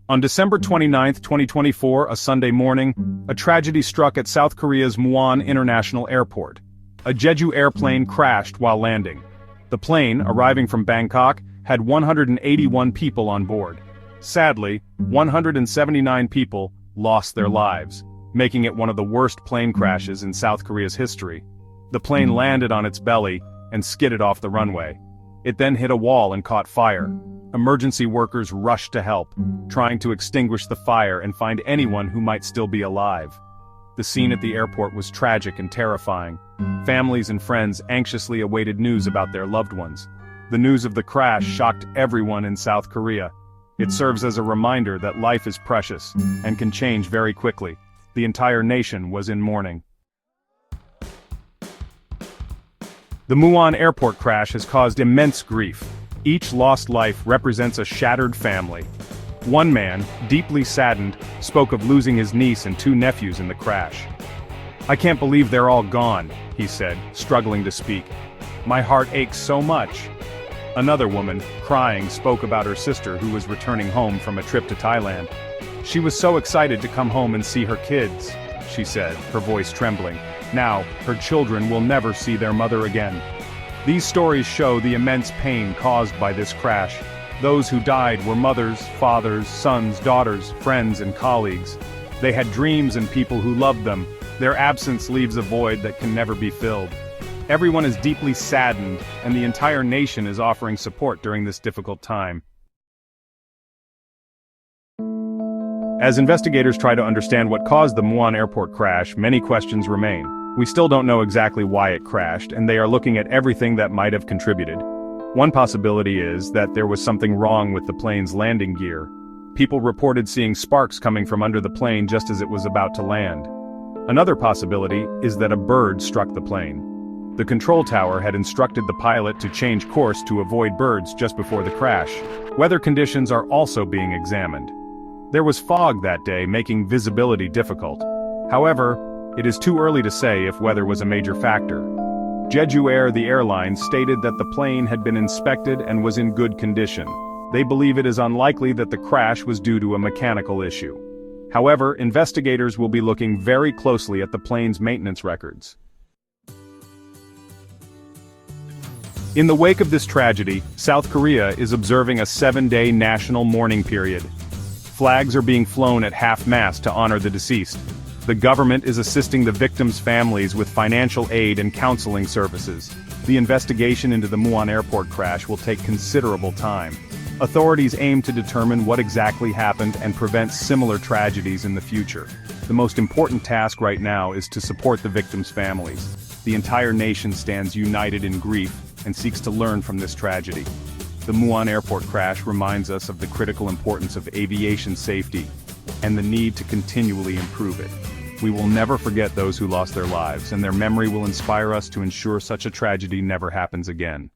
On December 29, 2024, a Sunday morning, a tragedy struck at South Korea's Muan International Airport. A Jeju airplane crashed while landing. The plane, arriving from Bangkok, had 181 people on board. Sadly, 179 people lost their lives, making it one of the worst plane crashes in South Korea's history. The plane landed on its belly and skidded off the runway. It then hit a wall and caught fire. Emergency workers rushed to help, trying to extinguish the fire and find anyone who might still be alive. The scene at the airport was tragic and terrifying. Families and friends anxiously awaited news about their loved ones. The news of the crash shocked everyone in South Korea. It serves as a reminder that life is precious and can change very quickly. The entire nation was in mourning. The Muan Airport crash has caused immense grief. Each lost life represents a shattered family. One man, deeply saddened, spoke of losing his niece and two nephews in the crash. "I can't believe they're all gone," he said, struggling to speak. "My heart aches so much." Another woman, crying, spoke about her sister who was returning home from a trip to Thailand. "She was so excited to come home and see her kids," she said, her voice trembling. "Now, her children will never see their mother again." These stories show the immense pain caused by this crash. Those who died were mothers, fathers, sons, daughters, friends, and colleagues. They had dreams and people who loved them. Their absence leaves a void that can never be filled. Everyone is deeply saddened, and the entire nation is offering support during this difficult time. As investigators try to understand what caused the Muan Airport crash, many questions remain. We still don't know exactly why it crashed, and they are looking at everything that might have contributed. One possibility is that there was something wrong with the plane's landing gear. People reported seeing sparks coming from under the plane just as it was about to land. Another possibility is that a bird struck the plane. The control tower had instructed the pilot to change course to avoid birds just before the crash. Weather conditions are also being examined. There was fog that day, making visibility difficult. However, it is too early to say if weather was a major factor. Jeju Air, the airline, stated that the plane had been inspected and was in good condition. They believe it is unlikely that the crash was due to a mechanical issue. However, investigators will be looking very closely at the plane's maintenance records. In the wake of this tragedy, South Korea is observing a 7-day national mourning period. Flags are being flown at half-mast to honor the deceased. The government is assisting the victims' families with financial aid and counseling services. The investigation into the Muan Airport crash will take considerable time. Authorities aim to determine what exactly happened and prevent similar tragedies in the future. The most important task right now is to support the victims' families. The entire nation stands united in grief and seeks to learn from this tragedy. The Muan Airport crash reminds us of the critical importance of aviation safety and the need to continually improve it. We will never forget those who lost their lives, and their memory will inspire us to ensure such a tragedy never happens again.